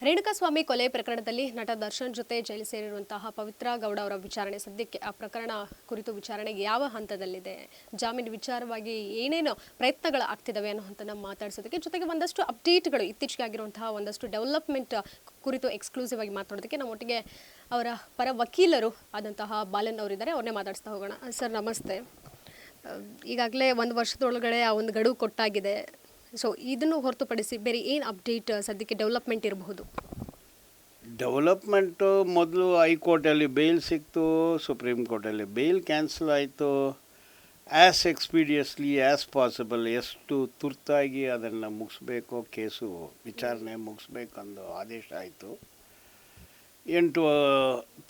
ರೇಣುಕಾಸ್ವಾಮಿ ಕೊಲೆ ಪ್ರಕರಣದಲ್ಲಿ ನಟ ದರ್ಶನ್ ಜೊತೆ ಜೈಲು ಸೇರಿರುವಂತಹ ಪವಿತ್ರ ಗೌಡ ಅವರ ವಿಚಾರಣೆ ಸದ್ಯಕ್ಕೆ ಆ ಪ್ರಕರಣ ಕುರಿತು ವಿಚಾರಣೆಗೆ ಯಾವ ಹಂತದಲ್ಲಿದೆ, ಜಾಮೀನು ವಿಚಾರವಾಗಿ ಏನೇನು ಪ್ರಯತ್ನಗಳು ಆಗ್ತಿದ್ದಾವೆ ಅನ್ನೋದನ್ನ ಮಾತಾಡಿಸೋದಕ್ಕೆ ಜೊತೆಗೆ ಒಂದಷ್ಟು ಅಪ್ಡೇಟ್ಗಳು ಇತ್ತೀಚೆಗೆ ಆಗಿರುವಂತಹ ಒಂದಷ್ಟು ಡೆವಲಪ್ಮೆಂಟ್ ಕುರಿತು ಎಕ್ಸ್ಕ್ಲೂಸಿವ್ ಆಗಿ ಮಾತಾಡೋದಕ್ಕೆ ನಮ್ಮೊಟ್ಟಿಗೆ ಅವರ ಪರ ವಕೀಲರು ಆದಂತಹ ಬಾಲನ್ ಅವರಿದ್ದಾರೆ. ಅವ್ರನ್ನೇ ಮಾತಾಡಿಸ್ತಾ ಹೋಗೋಣ. ಸರ್ ನಮಸ್ತೆ. ಈಗಾಗಲೇ ಒಂದು ವರ್ಷದೊಳಗಡೆ ಆ ಒಂದು ಗಡುವು ಕೊಟ್ಟಾಗಿದೆ. ಸೊ ಇದನ್ನು ಹೊರತುಪಡಿಸಿ ಬೇರೆ ಏನು ಅಪ್ಡೇಟ್ ಸದ್ಯಕ್ಕೆ ಡೆವಲಪ್ಮೆಂಟ್ ಇರಬಹುದು? ಡೆವಲಪ್ಮೆಂಟು ಮೊದಲು ಹೈಕೋರ್ಟಲ್ಲಿ ಬೇಲ್ ಸಿಕ್ತು, ಸುಪ್ರೀಂ ಕೋರ್ಟಲ್ಲಿ ಬೇಲ್ ಕ್ಯಾನ್ಸಲ್ ಆಯಿತು. ಆ್ಯಸ್ ಎಕ್ಸ್ಪೀಡಿಯಸ್ಲಿ ಆ್ಯಸ್ ಪಾಸಿಬಲ್ ಎಷ್ಟು ತುರ್ತಾಗಿ ಅದನ್ನು ಮುಗಿಸ್ಬೇಕು, ಕೇಸು ವಿಚಾರಣೆ ಮುಗಿಸ್ಬೇಕಂದು ಆದೇಶ ಆಯಿತು. 8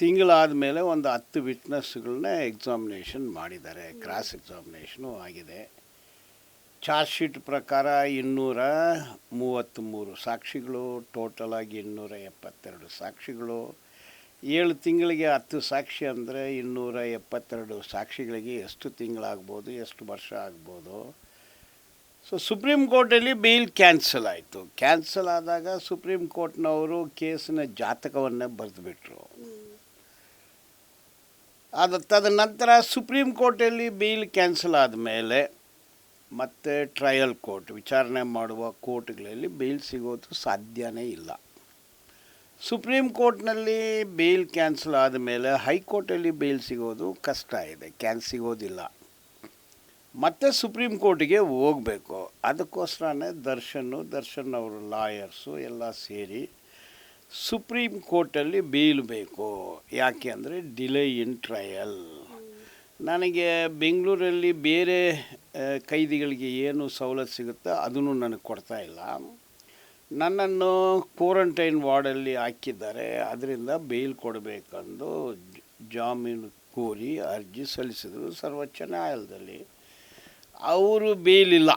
ತಿಂಗಳಾದ ಮೇಲೆ ಒಂದು 10 ವಿಟ್ನೆಸ್ಗಳನ್ನ ಎಕ್ಸಾಮಿನೇಷನ್ ಮಾಡಿದ್ದಾರೆ. ಕ್ರಾಸ್ ಎಕ್ಸಾಮಿನೇಷನು ಆಗಿದೆ. ಚಾರ್ಜ್ ಶೀಟ್ ಪ್ರಕಾರ 233 ಸಾಕ್ಷಿಗಳು, ಟೋಟಲಾಗಿ 272 ಸಾಕ್ಷಿಗಳು. 7 ತಿಂಗಳಿಗೆ 10 ಸಾಕ್ಷಿ ಅಂದರೆ 272 ಸಾಕ್ಷಿಗಳಿಗೆ ಎಷ್ಟು ತಿಂಗಳಾಗ್ಬೋದು, ಎಷ್ಟು ವರ್ಷ ಆಗ್ಬೋದು. ಸೊ ಸುಪ್ರೀಂ ಕೋರ್ಟಲ್ಲಿ ಬೇಲ್ ಕ್ಯಾನ್ಸಲ್ ಆಯಿತು. ಕ್ಯಾನ್ಸಲ್ ಆದಾಗ ಸುಪ್ರೀಂ ಕೋರ್ಟ್ನವರು ಕೇಸಿನ ಜಾತಕವನ್ನೇ ಬರೆದುಬಿಟ್ರು. ತದನಂತರ ಸುಪ್ರೀಂ ಕೋರ್ಟಲ್ಲಿ ಬೇಲ್ ಕ್ಯಾನ್ಸಲ್ ಆದಮೇಲೆ ಮತ್ತು ಟ್ರಯಲ್ ಕೋರ್ಟ್ ವಿಚಾರಣೆ ಮಾಡುವ ಕೋರ್ಟ್ಗಳಲ್ಲಿ ಬೇಲ್ ಸಿಗೋದು ಸಾಧ್ಯವೇ ಇಲ್ಲ. ಸುಪ್ರೀಂ ಕೋರ್ಟ್ನಲ್ಲಿ ಬೇಲ್ ಕ್ಯಾನ್ಸಲ್ ಆದಮೇಲೆ ಹೈಕೋರ್ಟಲ್ಲಿ ಬೇಲ್ ಸಿಗೋದು ಕಷ್ಟ ಇದೆ, ಸಿಗೋದಿಲ್ಲ. ಮತ್ತು ಸುಪ್ರೀಂ ಕೋರ್ಟಿಗೆ ಹೋಗಬೇಕು. ಅದಕ್ಕೋಸ್ಕರನೇ ದರ್ಶನ್ ಅವರ ಲಾಯರ್ಸು ಎಲ್ಲ ಸೇರಿ ಸುಪ್ರೀಂ ಕೋರ್ಟಲ್ಲಿ ಬೇಲ್ ಬೇಕು. ಯಾಕೆ ಅಂದರೆ ಡಿಲೇ ಇನ್ ಟ್ರಯಲ್. ನನಗೆ ಬೆಂಗಳೂರಲ್ಲಿ ಬೇರೆ ಕೈದಿಗಳಿಗೆ ಏನು ಸವಲತ್ತು ಸಿಗುತ್ತೋ ಅದನ್ನು ನನಗೆ ಕೊಡ್ತಾಯಿಲ್ಲ. ನನ್ನನ್ನು ಕ್ವಾರಂಟೈನ್ ವಾರ್ಡಲ್ಲಿ ಹಾಕಿದ್ದಾರೆ. ಅದರಿಂದ ಬೇಲ್ ಕೊಡಬೇಕೆಂದು ಜಾಮೀನು ಕೋರಿ ಅರ್ಜಿ ಸಲ್ಲಿಸಿದರು ಸರ್ವೋಚ್ಚ ನ್ಯಾಯಾಲಯದಲ್ಲಿ. ಅವರು ಬೇಲಿಲ್ಲ.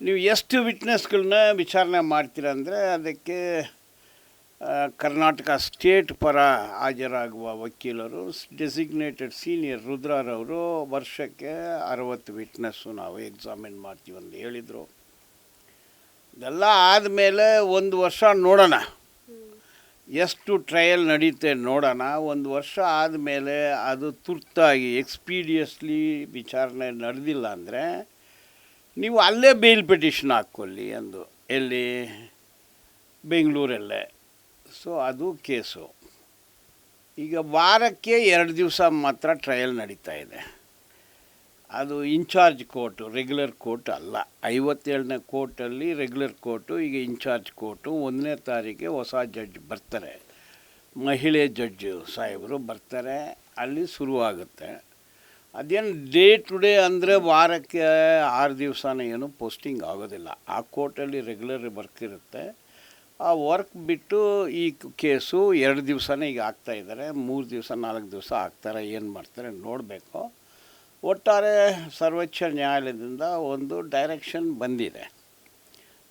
ನೀವು ಎಷ್ಟು ವಿಟ್ನೆಸ್ಗಳನ್ನ ವಿಚಾರಣೆ ಮಾಡ್ತೀರಂದರೆ ಅದಕ್ಕೆ ಕರ್ನಾಟಕ ಸ್ಟೇಟ್ ಪರ ಹಾಜರಾಗುವ ವಕೀಲರು ಡೆಸಿಗ್ನೇಟೆಡ್ ಸೀನಿಯರ್ ರುದ್ರರವರು ವರ್ಷಕ್ಕೆ 60 ವಿಟ್ನೆಸ್ಸು ನಾವು ಎಕ್ಸಾಮಿನ್ ಮಾಡ್ತೀವಿ ಅಂತ ಹೇಳಿದರು. ಇದೆಲ್ಲ ಆದಮೇಲೆ 1 ವರ್ಷ ನೋಡೋಣ, ಎಷ್ಟು ಟ್ರಯಲ್ ನಡೀತೆ ನೋಡೋಣ. 1 ವರ್ಷ ಆದಮೇಲೆ ಅದು ತುರ್ತಾಗಿ ಎಕ್ಸ್ಪೀಡಿಯಸ್ಲಿ ವಿಚಾರಣೆ ನಡೆದಿಲ್ಲ ಅಂದರೆ ನೀವು ಅಲ್ಲೇ ಬೇಲ್ ಪಿಟಿಷನ್ ಹಾಕ್ಕೊಳ್ಳಿ ಅಂದು, ಎಲ್ಲಿ ಬೆಂಗಳೂರಲ್ಲೇ. ಸೊ ಅದು ಕೇಸು. ಈಗ ವಾರಕ್ಕೆ 2 ದಿವಸ ಮಾತ್ರ ಟ್ರಯಲ್ ನಡೀತಾ ಇದೆ. ಅದು ಇನ್ಚಾರ್ಜ್ ಕೋರ್ಟು, ರೆಗ್ಯುಲರ್ ಕೋರ್ಟ್ ಅಲ್ಲ. 57ನೇ ಕೋರ್ಟಲ್ಲಿ ರೆಗ್ಯುಲರ್ ಕೋರ್ಟು, ಈಗ ಇನ್ಚಾರ್ಜ್ ಕೋರ್ಟು. 1ನೇ ತಾರೀಕಿಗೆ ಹೊಸ ಜಡ್ಜ್ ಬರ್ತಾರೆ, ಮಹಿಳೆ ಜಡ್ಜು ಸಾಹೇಬರು ಬರ್ತಾರೆ. ಅಲ್ಲಿ ಶುರುವಾಗುತ್ತೆ. ಅದೇನು ಡೇ ಟು ಡೇ ಅಂದರೆ ವಾರಕ್ಕೆ 6 ದಿವಸನೇ ಏನು ಪೋಸ್ಟಿಂಗ್ ಆಗೋದಿಲ್ಲ. ಆ ಕೋರ್ಟಲ್ಲಿ ರೆಗ್ಯುಲರ್ ವರ್ಕ್ ಇರುತ್ತೆ. ಆ ವರ್ಕ್ ಬಿಟ್ಟು ಈ ಕೇಸು 2 ದಿವಸನೇ ಈಗ ಆಗ್ತಾಯಿದ್ದಾರೆ. 3 ದಿವಸ 4 ದಿವಸ ಆಗ್ತಾರೆ. ಏನು ಮಾಡ್ತಾರೆ ನೋಡಬೇಕು. ಒಟ್ಟಾರೆ ಸರ್ವೋಚ್ಚ ನ್ಯಾಯಾಲಯದಿಂದ ಒಂದು ಡೈರೆಕ್ಷನ್ ಬಂದಿದೆ.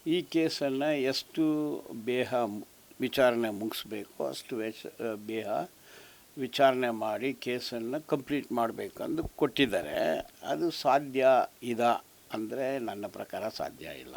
ಈ ಕೇಸನ್ನು ಎಷ್ಟು ಬೇಗ ವಿಚಾರಣೆ ಮುಗಿಸ್ಬೇಕು ಅಷ್ಟು ಬೇಗ ವಿಚಾರಣೆ ಮಾಡಿ ಕೇಸನ್ನು ಕಂಪ್ಲೀಟ್ ಮಾಡಬೇಕಂದು ಕೊಟ್ಟಿದ್ದಾರೆ. ಅದು ಸಾಧ್ಯ ಇದೆ ಅಂದರೆ ನನ್ನ ಪ್ರಕಾರ ಸಾಧ್ಯ ಇಲ್ಲ.